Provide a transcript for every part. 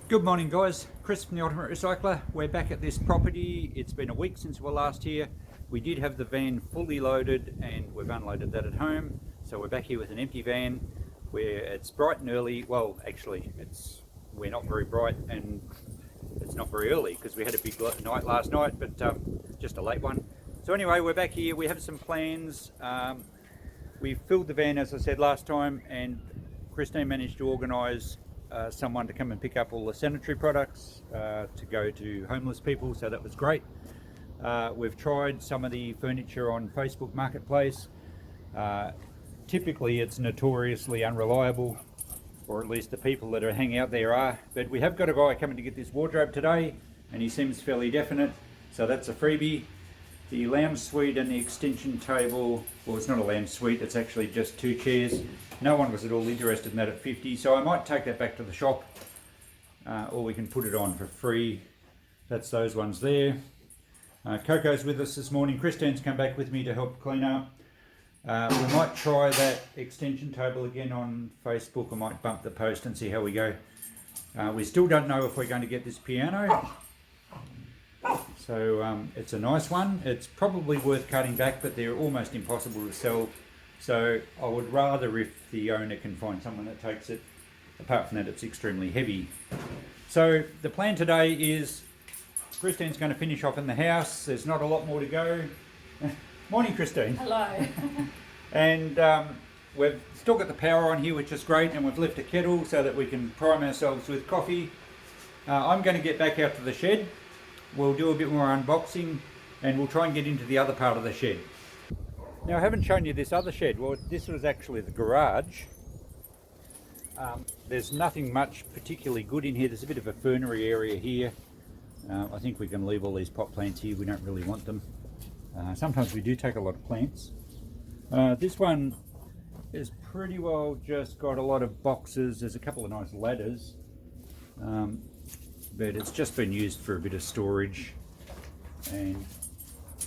Good morning guys, Chris from the Ultimate Recycler. We're back at this property. It's been a week since we were last here. We did have the van fully loaded and we've unloaded that at home. So we're back here with an empty van where it's bright and early. Well, actually we're not very bright and it's not very early because we had a big night last night, but just a late one. So anyway, we're back here. We have some plans. We filled the van as I said last time, and Christine managed to organise someone to come and pick up all the sanitary products to go to homeless people, so that was great. We've tried some of the furniture on Facebook Marketplace. Typically it's notoriously unreliable, or at least the people that are hanging out there are, but we have got a guy coming to get this wardrobe today and he seems fairly definite, so that's a freebie. The lounge suite and the extension table, well, it's not a lounge suite, it's actually just 2 chairs. No one was at all interested in that at 50, so I might take that back to the shop, or we can put it on for free. That's those ones there. Coco's with us this morning. Christine's come back with me to help clean up. We might try that extension table again on Facebook. I might bump the post and see how we go. We still don't know if we're going to get this piano. So it's a nice one. It's probably worth cutting back, but they're almost impossible to sell. So I would rather if the owner can find someone that takes it. Apart from that, it's extremely heavy. So the plan today is Christine's going to finish off in the house. There's not a lot more to go. Morning, Christine. Hello. And we've still got the power on here, which is great, and we've left a kettle so that we can prime ourselves with coffee. I'm going to get back out to the shed. We'll do a bit more unboxing and we'll try and get into the other part of the shed. Now, I haven't shown you this other shed. Well, this was actually the garage. There's nothing much particularly good in here. There's a bit of a fernery area here. I think we can leave all these pot plants here. We don't really want them. Sometimes we do take a lot of plants. This one is pretty well just got a lot of boxes. There's a couple of nice ladders. But it's just been used for a bit of storage, and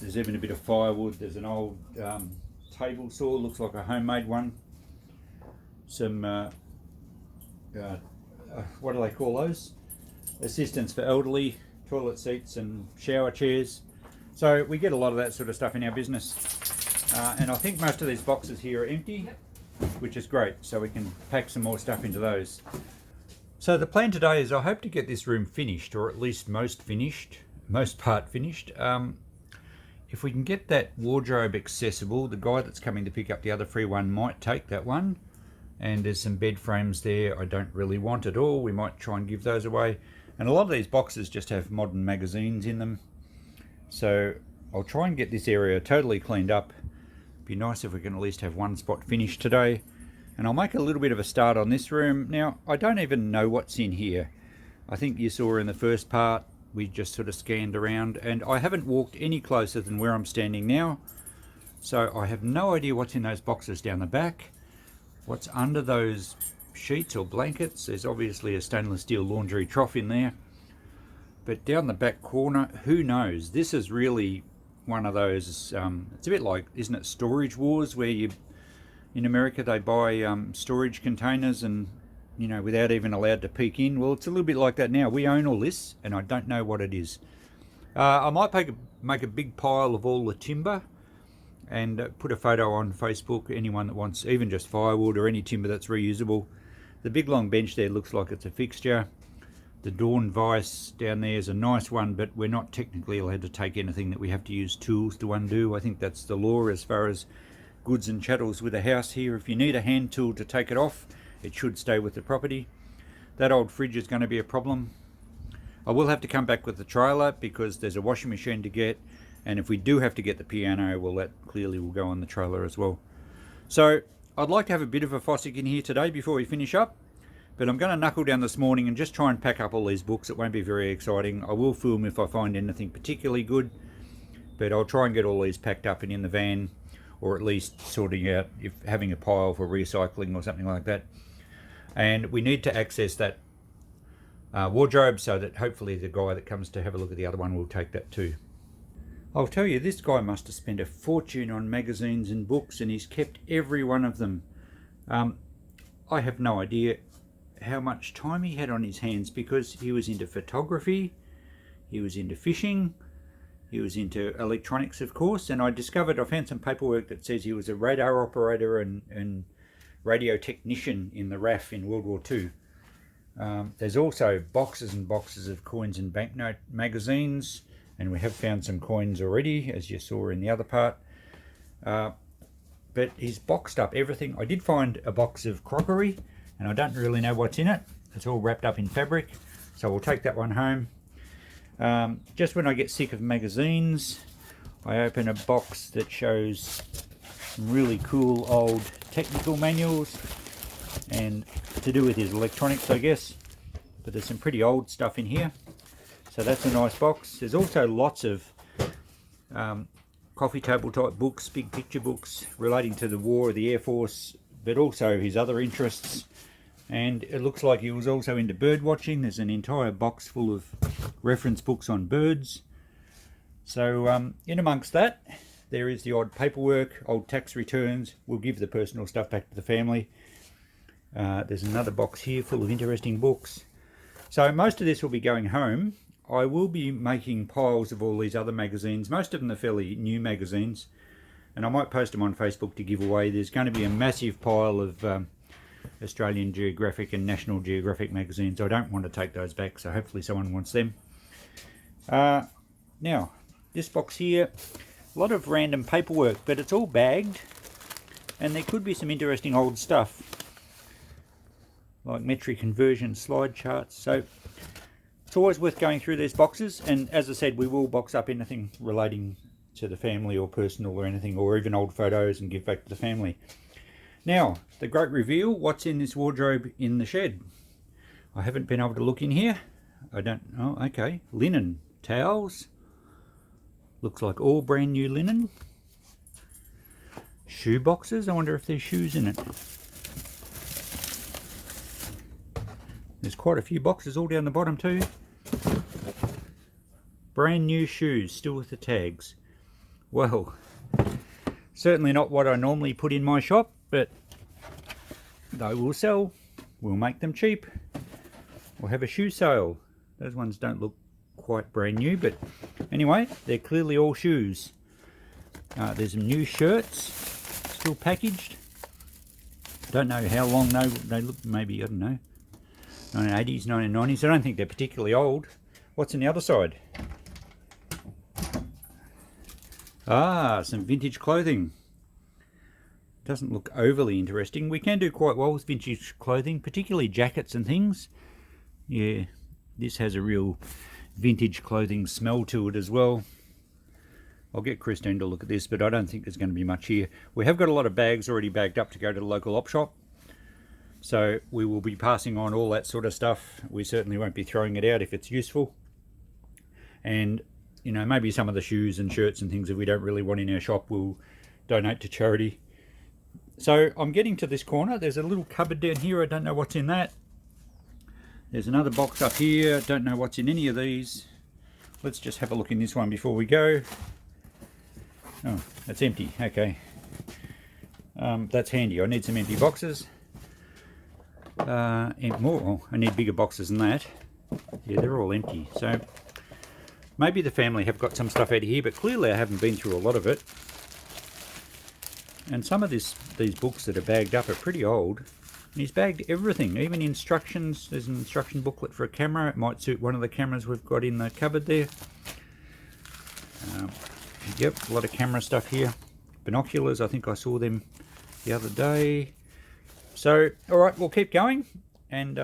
there's even a bit of firewood. There's an old table saw, looks like a homemade one. Some what do they call those? Assistants for elderly, toilet seats and shower chairs. So we get a lot of that sort of stuff in our business, and I think most of these boxes here are empty, which is great, so we can pack some more stuff into those. So the plan today is I hope to get this room finished, or at least most part finished. If we can get that wardrobe accessible, the guy that's coming to pick up the other free one might take that one. And there's some bed frames there I don't really want at all. We might try and give those away. And a lot of these boxes just have modern magazines in them. So I'll try and get this area totally cleaned up. Be nice if we can at least have one spot finished today. And I'll make a little bit of a start on this room. Now, I don't even know what's in here. I think you saw in the first part, we just sort of scanned around, and I haven't walked any closer than where I'm standing now. So I have no idea what's in those boxes down the back. What's under those sheets or blankets. There's obviously a stainless steel laundry trough in there. But down the back corner, who knows? This is really one of those, it's a bit like, isn't it, Storage Wars, where you in America they buy storage containers and, you know, without even allowed to peek in. Well, it's a little bit like that now. We own all this and I don't know what it is. I might make a big pile of all the timber and put a photo on Facebook. Anyone that wants even just firewood or any timber that's reusable. The big long bench there looks like it's a fixture. The Dawn vise down there is a nice one, but we're not technically allowed to take anything that we have to use tools to undo. I think that's the law as far as goods and chattels with a house here. If you need a hand tool to take it off, it should stay with the property. That old fridge is going to be a problem. I will have to come back with the trailer because there's a washing machine to get, and if we do have to get the piano, well, that clearly will go on the trailer as well. So I'd like to have a bit of a fossick in here today before we finish up, but I'm going to knuckle down this morning and just try and pack up all these books. It won't be very exciting. I will film if I find anything particularly good, but I'll try and get all these packed up and in the van, or at least sorting out, if having a pile for recycling or something like that. And we need to access that wardrobe so that hopefully the guy that comes to have a look at the other one will take that too. I'll tell you, this guy must have spent a fortune on magazines and books, and he's kept every one of them. I have no idea how much time he had on his hands, because he was into photography, he was into fishing, he was into electronics, of course, and I found some paperwork that says he was a radar operator and radio technician in the RAF in World War II. There's also boxes and boxes of coins and banknote magazines, and we have found some coins already, as you saw in the other part. But he's boxed up everything. I did find a box of crockery, and I don't really know what's in it. It's all wrapped up in fabric, so we'll take that one home. Just when I get sick of magazines, I open a box that shows some really cool old technical manuals, and to do with his electronics, I guess. But there's some pretty old stuff in here, so that's a nice box. There's also lots of coffee table type books, big picture books relating to the war, the Air Force, but also his other interests. And it looks like he was also into bird watching. There's an entire box full of reference books on birds. So in amongst that, there is the odd paperwork, old tax returns. We'll give the personal stuff back to the family. There's another box here full of interesting books. So most of this will be going home. I will be making piles of all these other magazines. Most of them are fairly new magazines, and I might post them on Facebook to give away. There's going to be a massive pile of Australian Geographic and National Geographic magazines. I don't want to take those back, so hopefully someone wants them. Now, this box here, a lot of random paperwork, but it's all bagged, and there could be some interesting old stuff, like metric conversion slide charts. So it's always worth going through these boxes, and as I said, we will box up anything relating to the family or personal or anything, or even old photos, and give back to the family. Now, the great reveal, what's in this wardrobe in the shed? I haven't been able to look in here. Okay, linen, towels, looks like all brand new linen. Shoe boxes, I wonder if there's shoes in it. There's quite a few boxes all down the bottom too. Brand new shoes, still with the tags. Well, certainly not what I normally put in my shop, but they will sell. We'll make them cheap. We'll have a shoe sale. Those ones don't look quite brand new, but anyway, they're clearly all shoes. There's some new shirts, still packaged. Don't know how long they look, maybe, I don't know, 1980s, 1990s. I don't think they're particularly old. What's on the other side? Some vintage clothing. Doesn't look overly interesting. We can do quite well with vintage clothing, particularly jackets and things. Yeah, this has a real vintage clothing smell to it as well. I'll get Christine to look at this, but I don't think there's going to be much here. We have got a lot of bags already bagged up to go to the local op shop, so we will be passing on all that sort of stuff. We certainly won't be throwing it out if it's useful. And, you know, maybe some of the shoes and shirts and things that we don't really want in our shop we'll donate to charity. So I'm getting to this corner. There's a little cupboard down here. I don't know what's in that. There's another box up here. Don't know what's in any of these. Let's just have a look in this one before we go. Oh, that's empty. Okay. That's handy. I need some empty boxes. And more. I need bigger boxes than that. Yeah, they're all empty. So maybe the family have got some stuff out of here, but clearly I haven't been through a lot of it. And some of these books that are bagged up are pretty old. And he's bagged everything, even instructions. There's an instruction booklet for a camera. It might suit one of the cameras we've got in the cupboard there. Yep, a lot of camera stuff here. Binoculars, I think I saw them the other day. So, alright, we'll keep going. And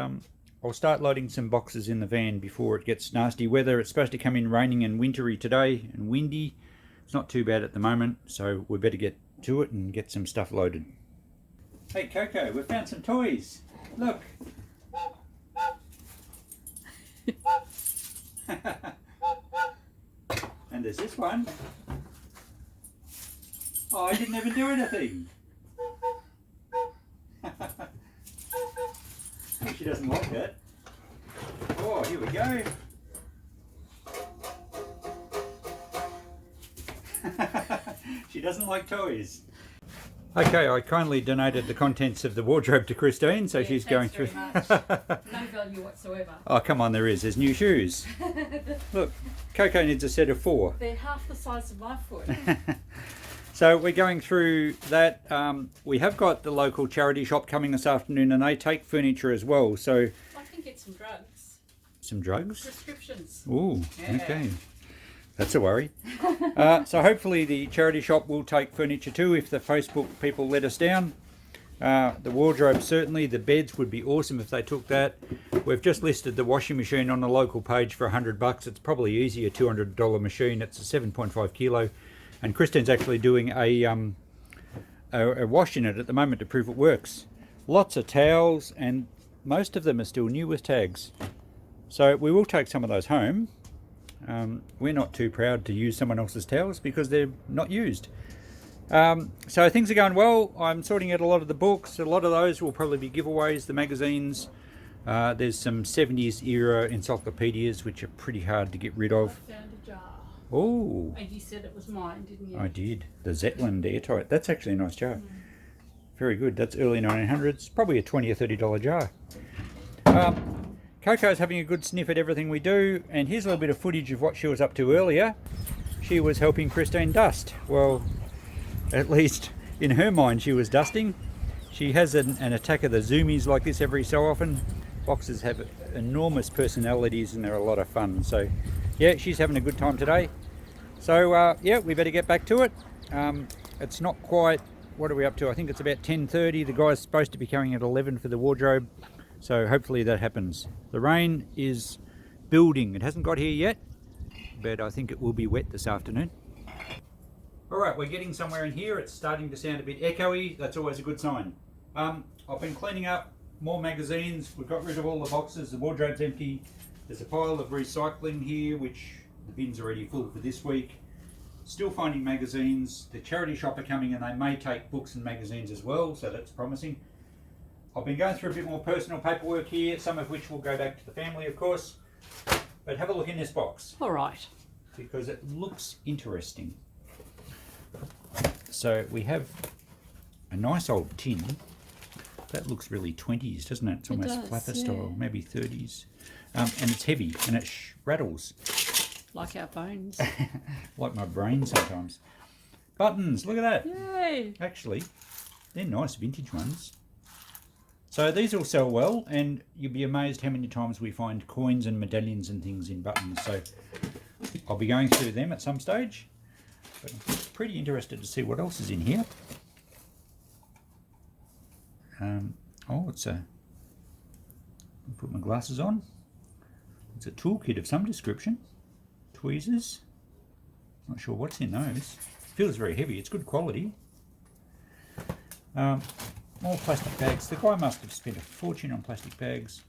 I'll start loading some boxes in the van before it gets nasty weather. It's supposed to come in raining and wintry today, and windy. It's not too bad at the moment, so we better get to it and get some stuff loaded. Hey Coco, we found some toys. Look. And there's this one. Oh, I didn't even do anything. She doesn't like that. Oh, here we go. She doesn't like toys. Okay, I kindly donated the contents of the wardrobe to Christine, so she's going through. Much. No value whatsoever. Oh, come on, there is. There's new shoes. Look, Coco needs a set of 4. They're half the size of my foot. So we're going through that. We have got the local charity shop coming this afternoon, and they take furniture as well. So I can get some drugs. some drugs? Prescriptions. Ooh, Yeah. okay. That's a worry. So hopefully the charity shop will take furniture too if the Facebook people let us down. The wardrobe certainly, the beds would be awesome if they took that. We've just listed the washing machine on the local page for $100. It's probably easy, a $200 machine. It's a 7.5 kilo. And Kristen's actually doing a wash in it at the moment to prove it works. Lots of towels, and most of them are still new with tags. So we will take some of those home. We're not too proud to use someone else's towels because they're not used. So things are going well. I'm sorting out a lot of the books. A lot of those will probably be giveaways. The magazines. There's some 70s era encyclopedias which are pretty hard to get rid of. I found a jar. Oh, And you said it was mine, didn't you? I did. The Zetland airtight. That's actually a nice jar. Very good. That's early 1900s. Probably a $20 or $30 jar. Coco's having a good sniff at everything we do, and here's a little bit of footage of what she was up to earlier. She was helping Christine dust. Well, at least in her mind she was dusting. She has an attack of the zoomies like this every so often. Boxes have enormous personalities and they're a lot of fun. So yeah, she's having a good time today. So yeah, we better get back to it. It's not quite, what are we up to? I think it's about 10:30. The guy's supposed to be coming at 11 for the wardrobe. So hopefully that happens. The rain is building. It hasn't got here yet, but I think it will be wet this afternoon. All right, we're getting somewhere in here. It's starting to sound a bit echoey. That's always a good sign. I've been cleaning up more magazines. We've got rid of all the boxes. The wardrobe's empty. There's a pile of recycling here, which the bin's already full for this week. Still finding magazines. The charity shop are coming and they may take books and magazines as well, so that's promising. I've been going through a bit more personal paperwork here, some of which will go back to the family, of course. But have a look in this box. All right. Because it looks interesting. So we have a nice old tin. That looks really 20s, doesn't it? It's almost does, flapper yeah. style, maybe 30s. And it's heavy and it rattles. Like our bones. Like my brain sometimes. Buttons, look at that. Yay. Actually, they're nice vintage ones. So these will sell well, and you'll be amazed how many times we find coins and medallions and things in buttons. So I'll be going through them at some stage. But I'm pretty interested to see what else is in here. Oh, it's a... I'll put my glasses on. It's a toolkit of some description. Tweezers. Not sure what's in those. Feels very heavy. It's good quality. More plastic bags. The guy must have spent a fortune on plastic bags.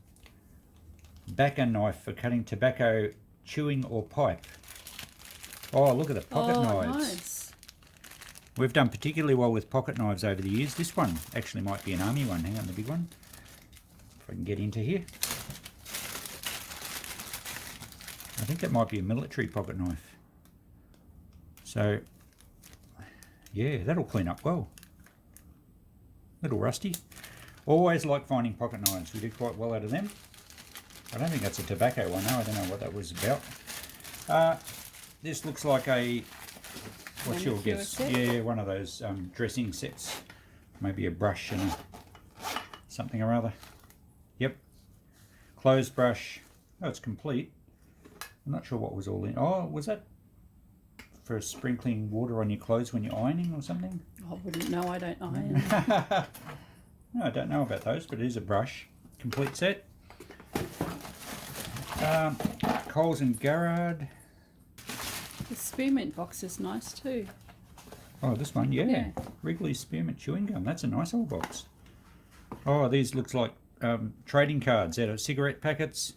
Backer knife for cutting tobacco, chewing or pipe. Oh, look at the pocket knives. Nice. We've done particularly well with pocket knives over the years. This one actually might be an army one. Hang on, the big one. If I can get into here. I think that might be a military pocket knife. So, yeah, that'll clean up well. Little rusty. Always like finding pocket knives. We did quite well out of them. I don't think that's a tobacco one though. I don't know what that was about. This looks like a, what's your guess? Set? Yeah, one of those dressing sets. Maybe a brush and something or other. Yep. Clothes brush. Oh, it's complete. I'm not sure what was all in. Oh, was that for sprinkling water on your clothes when you're ironing or something? I wouldn't know. I don't iron. No, I don't know about those, but it is a brush. Complete set. Coles and Garrard. The spearmint box is nice too. Oh, this one, yeah. Yeah. Wrigley's Spearmint Chewing Gum. That's a nice old box. Oh, these looks like trading cards out of cigarette packets.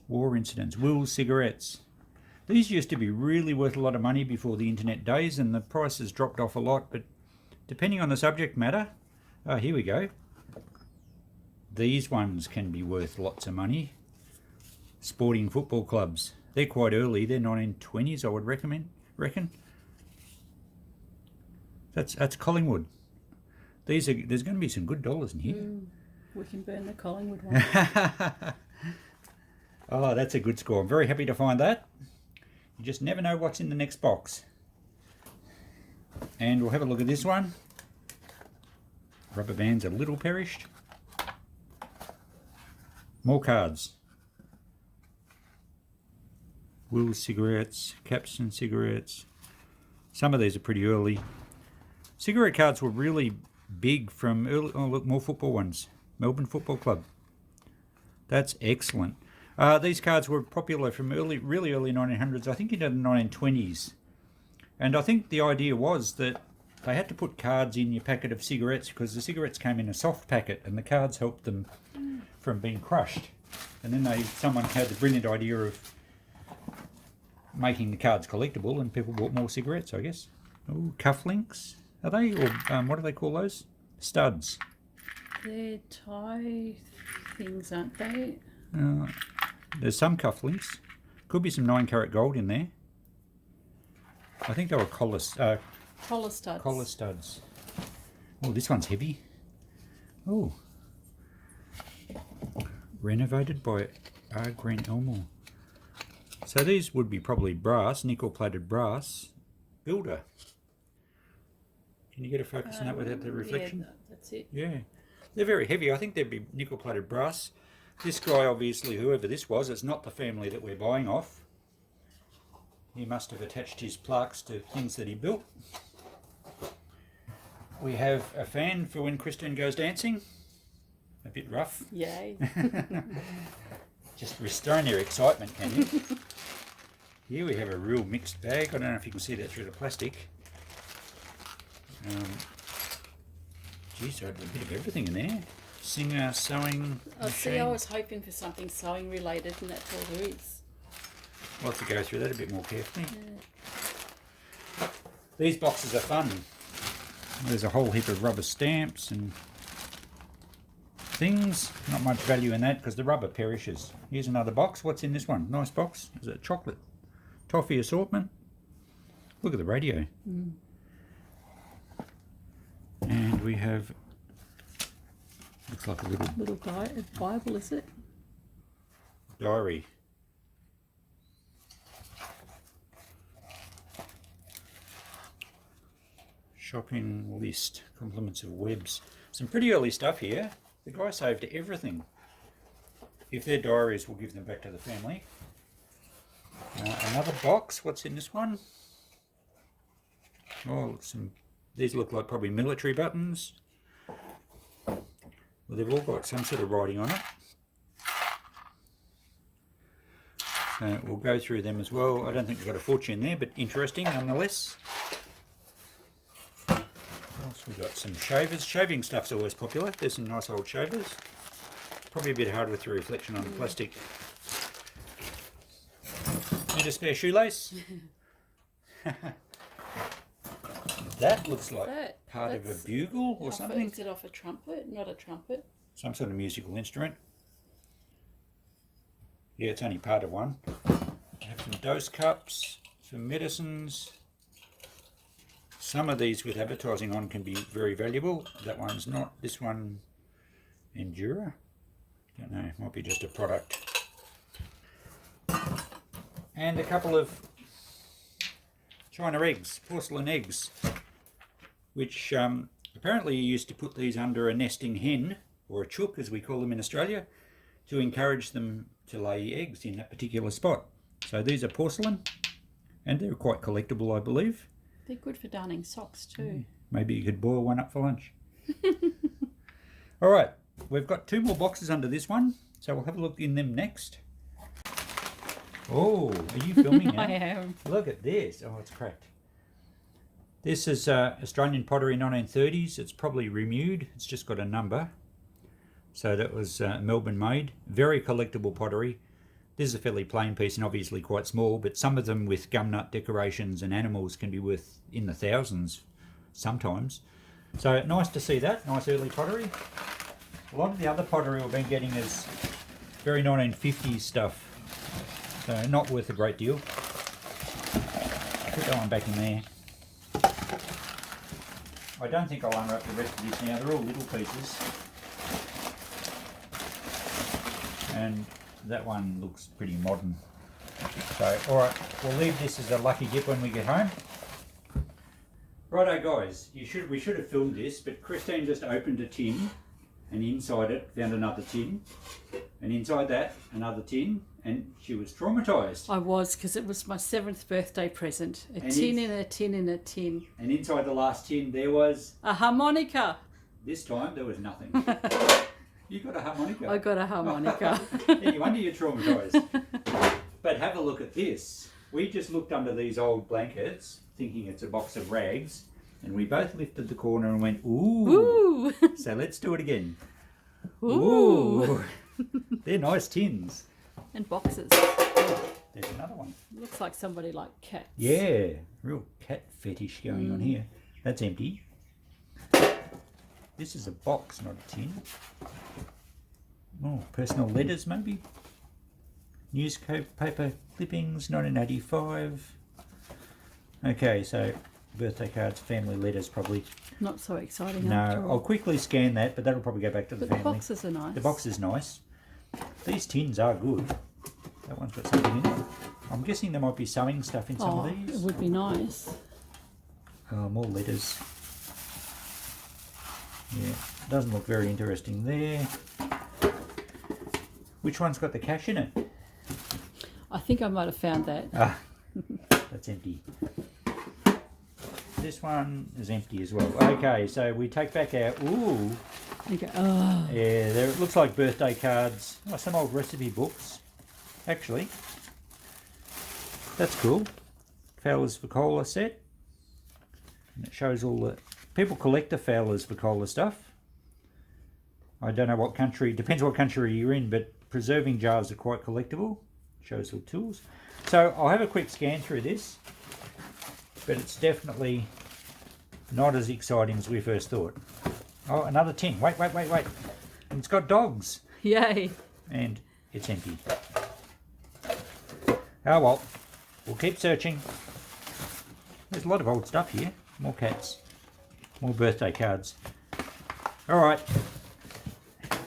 War incidents. Will's cigarettes. These used to be really worth a lot of money before the internet days, and the prices dropped off a lot, but depending on the subject matter, oh, here we go. These ones can be worth lots of money. Sporting football clubs. They're quite early. They're 1920s, I would reckon. That's Collingwood. There's going to be some good dollars in here. We can burn the Collingwood one. Oh, that's a good score. I'm very happy to find that. You just never know what's in the next box. And we'll have a look at this one. Rubber band's a little perished. More cards. Will's cigarettes, Capstan cigarettes. Some of these are pretty early. Cigarette cards were really big from early. Oh, look, more football ones. Melbourne Football Club. That's excellent. These cards were popular from really early 1900s, I think into the 1920s. And I think the idea was that they had to put cards in your packet of cigarettes because the cigarettes came in a soft packet and the cards helped them from being crushed. And then someone had the brilliant idea of making the cards collectible, and people bought more cigarettes, I guess. Oh, cufflinks, are they? Or what do they call those? Studs. They're tie things, aren't they? There's some cufflinks. Could be some 9-carat gold in there. I think they were collar studs. Collar studs. Oh, this one's heavy. Oh. Renovated by R. Green Elmore. So these would be probably brass, nickel-plated brass. Builder. Can you get a focus on that without the reflection? Yeah, that's it. Yeah. They're very heavy. I think they'd be nickel-plated brass. This guy, obviously, whoever this was, it's not the family that we're buying off. He must have attached his plaques to things that he built. We have a fan for when Kristen goes dancing. A bit rough. Yay. Just restrain your excitement, can you? Here we have a real mixed bag. I don't know if you can see that through the plastic. Geez, I had a bit of everything in there. Singer, sewing, See, I was hoping for something sewing related, and that's all there is. We'll have to go through that a bit more carefully. Yeah. These boxes are fun. There's a whole heap of rubber stamps and things. Not much value in that because the rubber perishes. Here's another box. What's in this one? Nice box. Is it chocolate? Toffee assortment. Look at the radio. And we have, looks like a little Bible, is it? diary. Shopping list, compliments of webs. Some pretty early stuff here. The guy saved everything. If they're diaries, we'll give them back to the family. Another box. What's in this one? Oh, these look like probably military buttons. Well, they've all got some sort of writing on it. So we'll go through them as well. I don't think we've got a fortune there, but interesting nonetheless. We've got some shavers. Shaving stuff's always popular. There's some nice old shavers. Probably a bit hard with the reflection on the plastic. Need a spare shoelace? That looks like part of a bugle or something. Is it off a trumpet? Not a trumpet. Some sort of musical instrument. Yeah, it's only part of one. We have some dose cups, some medicines. Some of these with advertising on can be very valuable. That one's not. This one, Endura. Don't know, might be just a product. And a couple of China eggs, porcelain eggs, which apparently you used to put these under a nesting hen, or a chook as we call them in Australia, to encourage them to lay eggs in that particular spot. So these are porcelain, and they're quite collectible, I believe. They're good for darning socks too. Maybe you could boil one up for lunch. All right, we've got 2 more boxes under this one, so we'll have a look in them next. Oh, are you filming now? I am. Look at this. Oh, it's cracked. This is Australian pottery 1930s. It's probably renewed. It's just got a number. So that was Melbourne made. Very collectible pottery. This is a fairly plain piece and obviously quite small, but some of them with gumnut decorations and animals can be worth in the thousands sometimes. So nice to see that. Nice early pottery. A lot of the other pottery we've been getting is very 1950s stuff. So not worth a great deal. Put that one back in there. I don't think I'll unwrap the rest of this now. They're all little pieces. And that one looks pretty modern. So, alright, we'll leave this as a lucky dip when we get home. Righto guys, we should have filmed this, but Christine just opened a tin, and inside it found another tin, and inside that another tin, and she was traumatised. I was, because it was my 7th birthday present. A tin in a tin in a tin. And inside the last tin there was... a harmonica. This time there was nothing. You got a harmonica. I got a harmonica. Yeah, you wonder you're traumatised. But have a look at this. We just looked under these old blankets, thinking it's a box of rags, and we both lifted the corner and went, ooh. Ooh. So let's do it again. Ooh. They're nice tins. And boxes. There's another one. Looks like somebody like cats. Yeah, real cat fetish going on here. That's empty. This is a box, not a tin. Oh, personal letters maybe. Newspaper clippings, 1985. Okay, so birthday cards, family letters probably. Not so exciting. No, after all. I'll quickly scan that, but that'll probably go back to the But family. the boxes are nice. The box is nice. These tins are good. That one's got something in it. I'm guessing there might be sewing stuff in some of It these. would be nice. Oh, more letters. Yeah, doesn't look very interesting there. Which one's got the cash in it? I think I might have found that. Ah, that's empty. This one is empty as well. Okay, so we take back our... Ooh. You go, oh. Yeah, there it looks like birthday cards. Oh, some old recipe books. Actually, that's cool. Fowler's for Cola set. And it shows all the... People collect the Fowler's for Cola stuff. I don't know what country, depends what country you're in, but preserving jars are quite collectible. Shows the tools. So I'll have a quick scan through this, but it's definitely not as exciting as we first thought. Oh, another tin. Wait. And it's got dogs. Yay. And it's empty. Oh well, we'll keep searching. There's a lot of old stuff here. More cats. More birthday cards. Alright.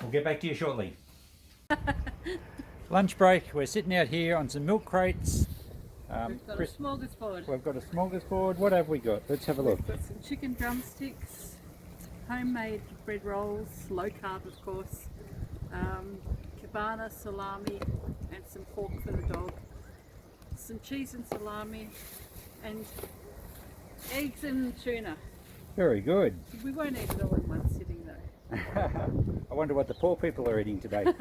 We'll get back to you shortly. Lunch break. We're sitting out here on some milk crates. We've got a smorgasbord. We've got a smorgasbord. What have we got? Let's have a look. We've got some chicken drumsticks, homemade bread rolls, low carb of course, cabana salami and some pork for the dog, some cheese and salami, and eggs and tuna. Very good. We won't eat it all in one sitting though. I wonder what the poor people are eating today.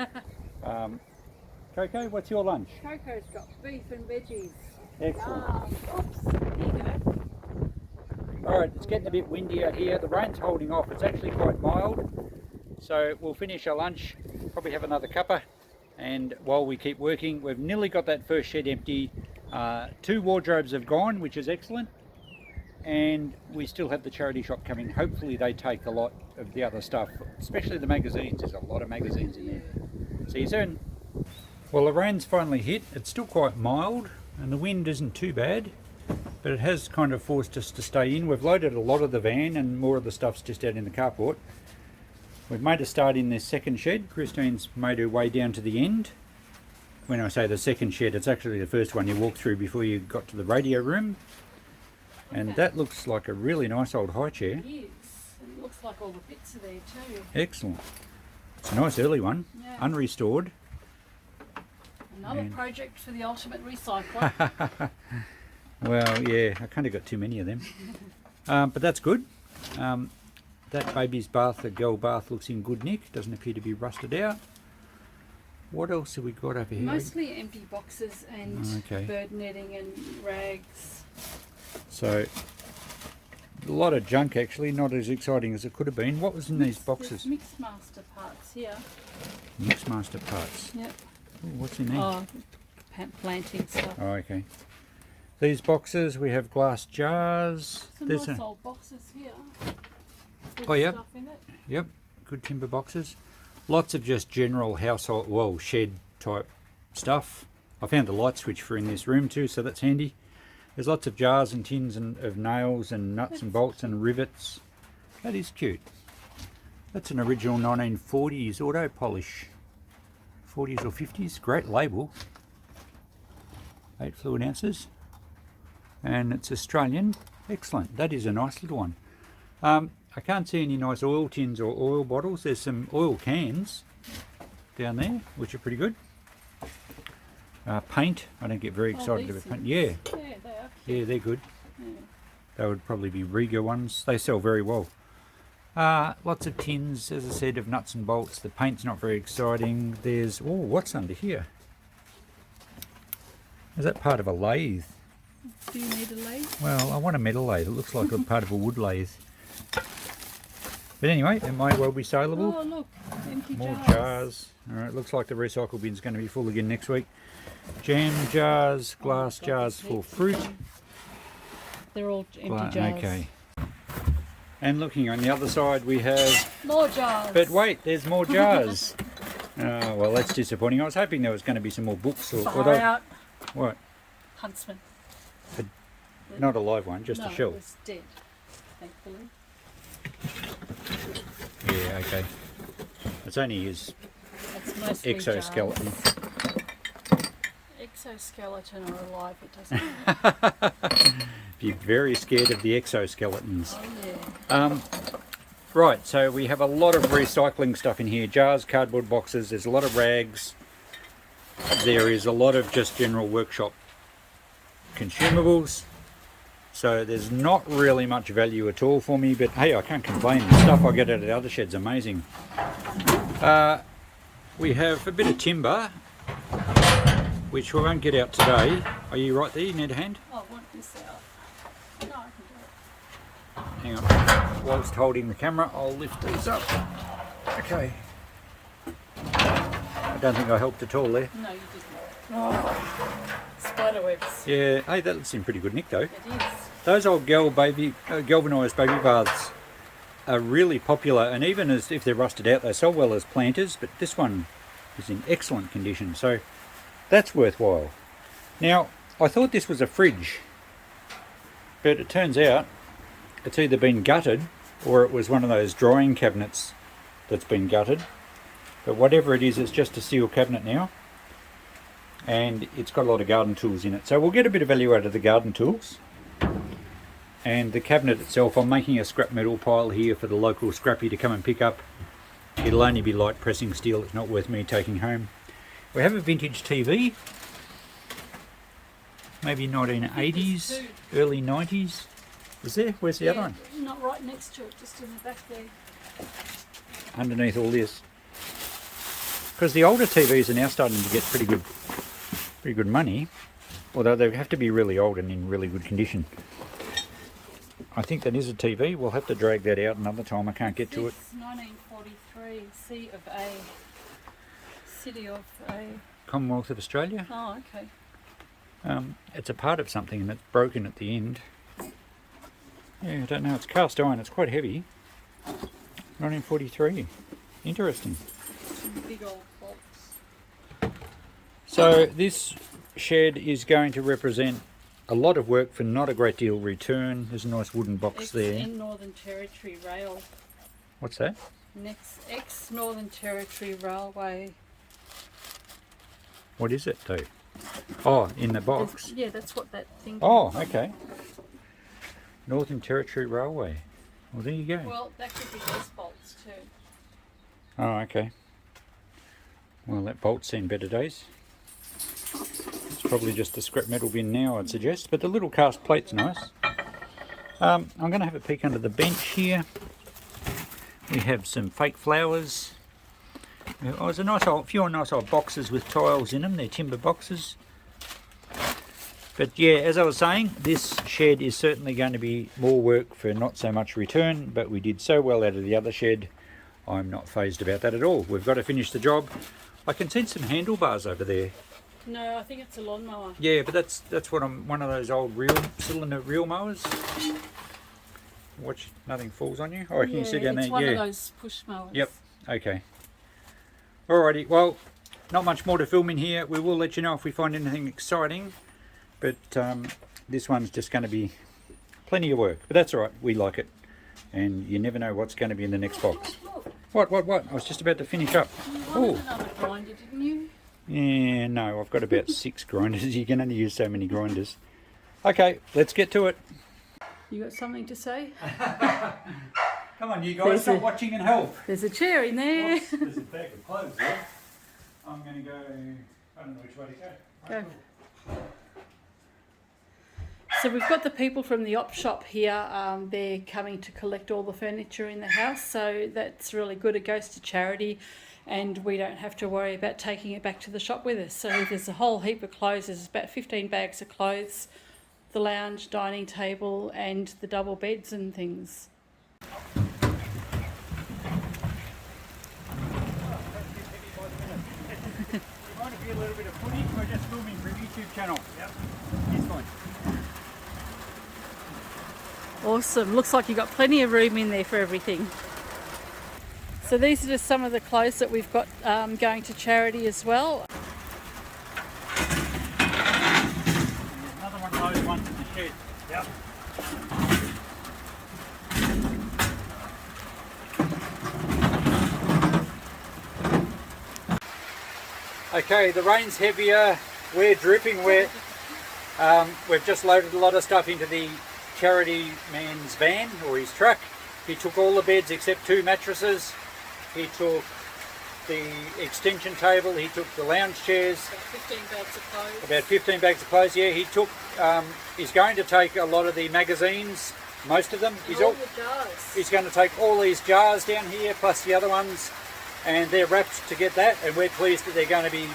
Coco, what's your lunch? Coco's got beef and veggies. Excellent. Oops, here you go. Alright, it's getting a bit windy out here. The rain's holding off. It's actually quite mild. So we'll finish our lunch, probably have another cuppa, and while we keep working, we've nearly got that first shed empty. 2 wardrobes have gone, which is excellent. And we still have the charity shop coming. Hopefully they take a lot of the other stuff, especially the magazines. There's a lot of magazines in there. See you soon. Well, the rain's finally hit. It's still quite mild and the wind isn't too bad, but it has kind of forced us to stay in. We've loaded a lot of the van and more of the stuff's just out in the carport. We've made a start in this second shed. Christine's made her way down to the end. When I say the second shed, it's actually the first one you walk through before you got to the radio room. And that looks like a really nice old high chair. It is. It looks like all the bits are there too. Excellent. It's a nice early one, Yeah. unrestored. Another project for the ultimate recycler. Well, yeah, I kind of got too many of them. But that's good. That baby's bath, the girl bath, looks in good nick. Doesn't appear to be rusted out. What else have we got over here? Mostly empty boxes and Okay. bird netting and rags. So, a lot of junk actually, not as exciting as it could have been. What was in these boxes? There's mixed master parts here. Mixmaster parts. Yep. Ooh, what's in there? Oh, planting stuff. Oh, okay. These boxes, we have glass jars. Some There's nice a, old boxes here. With Oh, yep. stuff in it. Yep, good timber boxes. Lots of just general household, well, shed type stuff. I found the light switch for in this room too, so that's handy. There's lots of jars and tins and of nails and nuts and bolts and rivets. That is cute. That's an original 1940s auto polish. 40s or 50s. Great label. 8 fluid ounces. And it's Australian. Excellent. That is a nice little one. I can't see any nice oil tins or oil bottles. There's some oil cans down there, which are pretty good. Paint. I don't get very excited about paint. Yeah. Yeah, they are. Yeah, they're good. Yeah. They would probably be Riga ones. They sell very well. Lots of tins, as I said, of nuts and bolts. The paint's not very exciting. There's, oh, what's under here? Is that part of a lathe? Do you need a lathe? Well, I want a metal lathe. It looks like a part of a wood lathe. But anyway, it may well be saleable. Oh, look, empty More jars. jars. Alright, looks like the recycle bin's going to be full again next week. Jam jars, glass jars for fruit. They're all empty jars. Okay. And looking on the other side, we have... More jars. But wait, there's more jars. Oh, well, that's disappointing. I was hoping there was going to be some more books. Far out. What? Huntsman. Not a live one, just no, a shell. it was dead, thankfully. Yeah, okay. It's only his It's mostly exoskeleton. jars. Exoskeleton or alive, it doesn't matter. Be very scared of the exoskeletons. Oh, yeah. Right, so we have a lot of recycling stuff in here. Jars, cardboard boxes, there's a lot of rags. There is a lot of just general workshop consumables. So there's not really much value at all for me, but hey, I can't complain. The stuff I get out of the other shed's amazing. We have a bit of timber, which we won't get out today. Are you right there? You need a hand? Oh, I want this out. No, I can do it. Hang on. Whilst holding the camera, I'll lift these up. Okay. I don't think I helped at all there. No, you didn't. Oh, spider webs. Yeah, hey, that looks in pretty good nick though. It is. Those old galvanised baby baths are really popular, and even as if they're rusted out, they sell well as planters, but this one is in excellent condition, so that's worthwhile. Now, I thought this was a fridge, but it turns out it's either been gutted or it was one of those drying cabinets that's been gutted. But whatever it is, it's just a steel cabinet now, and it's got a lot of garden tools in it. So we'll get a bit of value out of the garden tools. And the cabinet itself, I'm making a scrap metal pile here for the local scrappy to come and pick up. It'll only be light pressing steel, it's not worth me taking home. We have a vintage TV, maybe 1980s, early 90s. Is there? Where's the other one? Not right next to it, just in the back there. Underneath all this. Because the older TVs are now starting to get pretty good money, although they have to be really old and in really good condition. I think that is a TV. We'll have to drag that out another time. I can't get to it. 1943, C of A. City of A. Commonwealth of Australia. Oh, okay. It's a part of something and it's broken at the end. Yeah, I don't know. It's cast iron. It's quite heavy. 1943. Interesting. Some big old bolts. So this shed is going to represent a lot of work for not a great deal of return. There's a nice wooden box there. Ex-Northern Territory Rail. What's that? Ex-Northern Territory Railway. What is it, though? Oh, in the box. Yeah, that's what that thing. Oh, okay. Northern Territory Railway. Well, there you go. Well, that could be these bolts too. Oh, okay. Well, that bolt's seen better days. It's probably just a scrap metal bin now, I'd suggest, but the little cast plate's nice. I'm going to have a peek under the bench here. We have some fake flowers. Oh, there's a few nice old boxes with tiles in them. They're timber boxes. But yeah, as I was saying, this shed is certainly going to be more work for not so much return, but we did so well out of the other shed. I'm not phased about that at all. We've got to finish the job. I can see some handlebars over there. No, I think it's a lawnmower. Yeah, but that's what one of those old cylinder reel mowers. Watch, nothing falls on you. Oh, can you see down there? It's one of those push mowers. Yep. Okay. Alrighty. Well, not much more to film in here. We will let you know if we find anything exciting. But this one's just going to be plenty of work. But that's all right. We like it. and you never know what's going to be in the next box. Look, What? I was just about to finish up. you Oh, wanted another grinder, didn't you? yeah, no, I've got about 6 grinders. You can only use so many grinders. Okay, let's get to it. You got something to say? Come on, you guys, There's stop a- watching and help. There's a chair in there. Oops, there's a bag of clothes there. I'm going to go, I don't know which way to go. Go. So we've got the people from the op shop here. They're coming to collect all the furniture in the house, so that's really good. It goes to charity, and we don't have to worry about taking it back to the shop with us. So there's a whole heap of clothes. There's about 15 bags of clothes, the lounge, dining table, and the double beds and things. You mind if you a little bit of footage? We're just filming for a YouTube channel. Yep, it's fine. Awesome. Looks like you've got plenty of room in there for everything. So these are just some of the clothes that we've got going to charity as well. Another one of those ones in the shed. Yep. Okay, the rain's heavier, we're dripping wet. We've just loaded a lot of stuff into the charity man's van or his truck. He took all the beds except 2 mattresses. He took the extension table, he took the lounge chairs. About 15 bags of clothes. About 15 bags of clothes, yeah. He took, he's going to take a lot of the magazines, most of them. And all the jars. He's going to take all these jars down here, plus the other ones, and they're wrapped to get that, and we're pleased that they're going to be,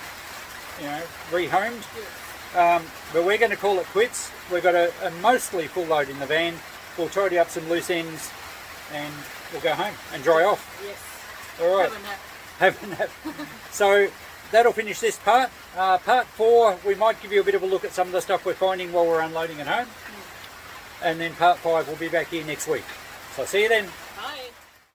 you know, rehomed. Yes. But we're going to call it quits. We've got a mostly full load in the van. We'll tidy up some loose ends, and we'll go home and dry off. Yes. All right. Have a nap. Have a nap. So that'll finish this part. Part 4, we might give you a bit of a look at some of the stuff we're finding while we're unloading at home. And then part 5, we'll be back here next week. So see you then. Bye.